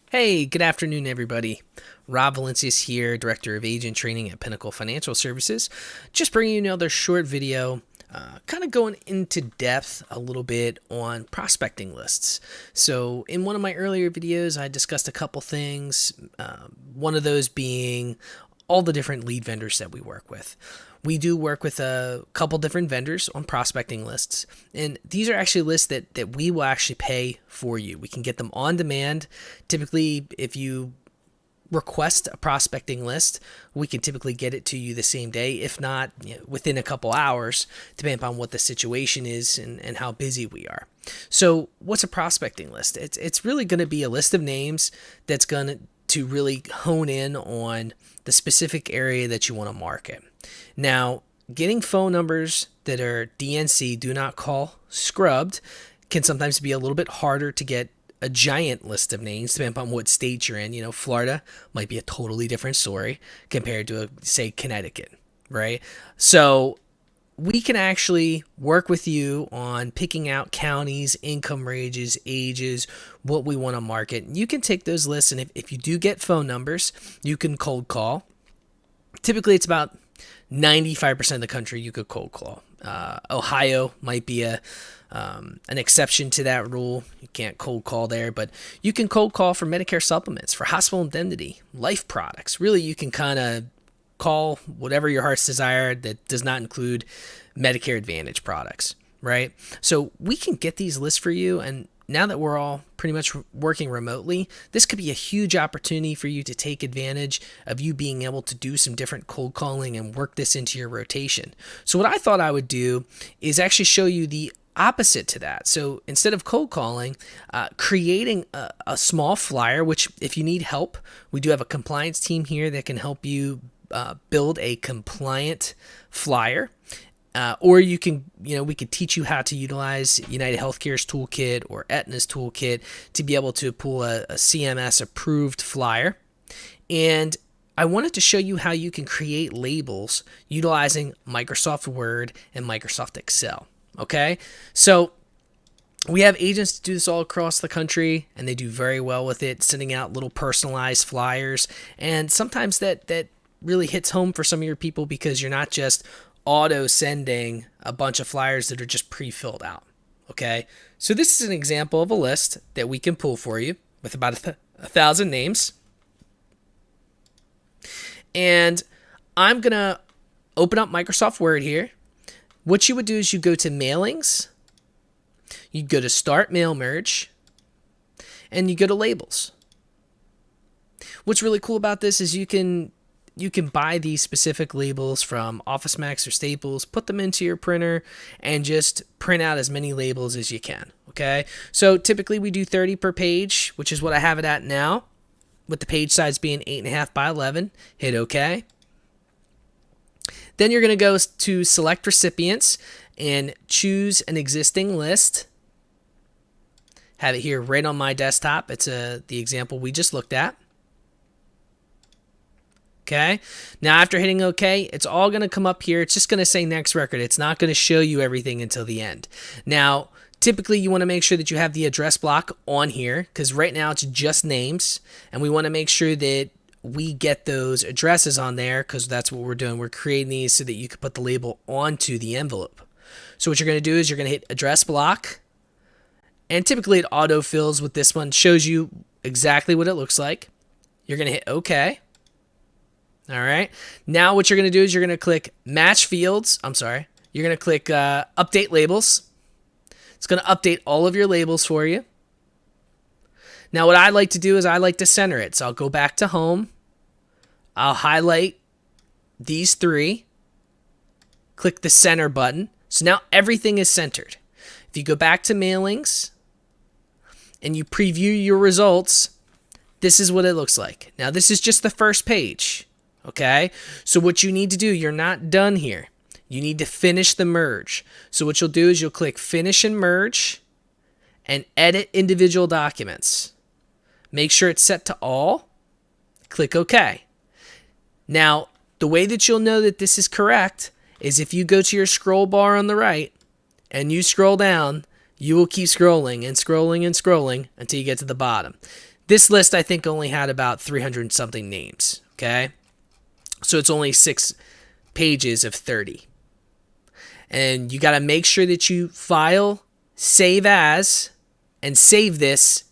Hey, good afternoon, everybody. Rob Valencius here, Director of Agent Training at Pinnacle Financial Services. Just bringing you another short video, kind of going into depth a little bit on prospecting lists. So, in one of my earlier videos, I discussed a couple things, one of those being all the different lead vendors that we work with. We do work with a couple different vendors on prospecting lists, and these are actually lists that we will actually pay for you. We can get them on demand. Typically, if you request a prospecting list, we can typically get it to you the same day, if not within a couple hours, depending upon what the situation is and how busy we are. So what's a prospecting list? It's really going to be a list of names that's going to really hone in on the specific area that you want to market. Now, getting phone numbers that are DNC, do not call, scrubbed, can sometimes be a little bit harder to get a giant list of names, depending on what state you're in. Florida might be a totally different story compared to, say, Connecticut, right? So we can actually work with you on picking out counties, income ranges, ages, what we want to market. You can take those lists, and if you do get phone numbers, you can cold call. Typically, it's about 95% of the country you could cold call. Ohio might be an exception to that rule. You can't cold call there, but you can cold call for Medicare supplements, for hospital indemnity, life products. Really, you can kind of call whatever your heart's desire that does not include Medicare Advantage products, right? So we can get these lists for you, and now that we're all pretty much working remotely, this could be a huge opportunity for you to take advantage of you being able to do some different cold calling and work this into your rotation. So what I thought I would do is actually show you the opposite to that. So instead of cold calling, creating a small flyer, which if you need help, we do have a compliance team here that can help you build a compliant flyer. Or you can, we could teach you how to utilize United Healthcare's toolkit or Aetna's toolkit to be able to pull a CMS approved flyer. And I wanted to show you how you can create labels utilizing Microsoft Word and Microsoft Excel. Okay, so we have agents do this all across the country, and they do very well with it, sending out little personalized flyers. And sometimes that really hits home for some of your people because you're not just auto sending a bunch of flyers that are just pre-filled out. Okay, so this is an example of a list that we can pull for you with about 1,000 names. And I'm gonna open up Microsoft Word here. What you would do is you go to mailings, you go to start mail merge, and you go to labels. What's really cool about this is you can buy these specific labels from Office Max or Staples, put them into your printer, and just print out as many labels as you can, okay? So typically we do 30 per page, which is what I have it at now, with the page size being 8.5 by 11. Hit OK. Then you're going to go to Select Recipients and choose an existing list. Have it here right on my desktop. It's the example we just looked at. Okay, now after hitting OK, it's all going to come up here. It's just going to say next record. It's not going to show you everything until the end. Now, typically you want to make sure that you have the address block on here because right now it's just names, and we want to make sure that we get those addresses on there because that's what we're doing. We're creating these so that you can put the label onto the envelope. So what you're going to do is you're going to hit address block, and typically it autofills with this one, shows you exactly what it looks like. You're going to hit OK. All right. Now what you're going to do is you're going to click match fields. You're going to click update labels. It's going to update all of your labels for you. Now what I like to do is I like to center it. So I'll go back to home. I'll highlight these three. Click the center button. So now everything is centered. If you go back to mailings and you preview your results, this is what it looks like. Now this is just the first page. Okay, so what you need to do, you're not done here. You need to finish the merge. So what you'll do is you'll click Finish and Merge and Edit Individual Documents. Make sure it's set to all. Click OK. Now, the way that you'll know that this is correct is if you go to your scroll bar on the right and you scroll down, you will keep scrolling and scrolling and scrolling until you get to the bottom. This list, I think, only had about 300 something names, okay? So it's only 6 pages of 30. And you got to make sure that you file, save as, and save this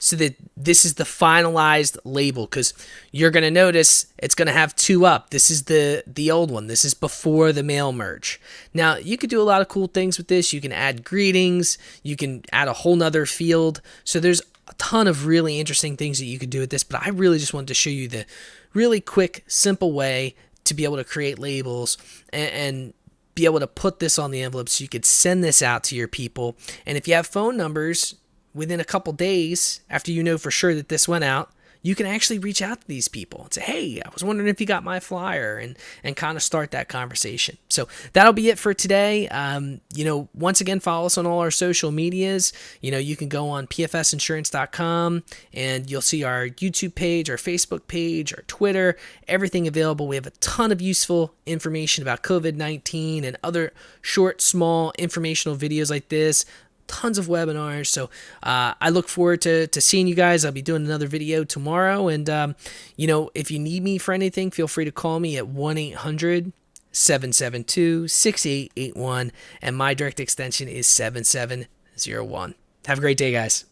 so that this is the finalized label, because you're going to notice it's going to have 2 up. This is the old one. This is before the mail merge. Now, you could do a lot of cool things with this. You can add greetings. You can add a whole nother field. So there's a ton of really interesting things that you could do with this, but I really just wanted to show you the really quick, simple way to be able to create labels and be able to put this on the envelope so you could send this out to your people. And if you have phone numbers, within a couple days after you know for sure that this went out, you can actually reach out to these people and say, hey, I was wondering if you got my flyer, and kind of start that conversation. So that'll be it for today. Once again, follow us on all our social medias. You can go on pfsinsurance.com and you'll see our YouTube page, our Facebook page, our Twitter, everything available. We have a ton of useful information about COVID-19 and other short, small informational videos like this. Tons of webinars. So I look forward to seeing you guys. I'll be doing another video tomorrow. And, if you need me for anything, feel free to call me at 1-800-772-6881. And my direct extension is 7701. Have a great day, guys.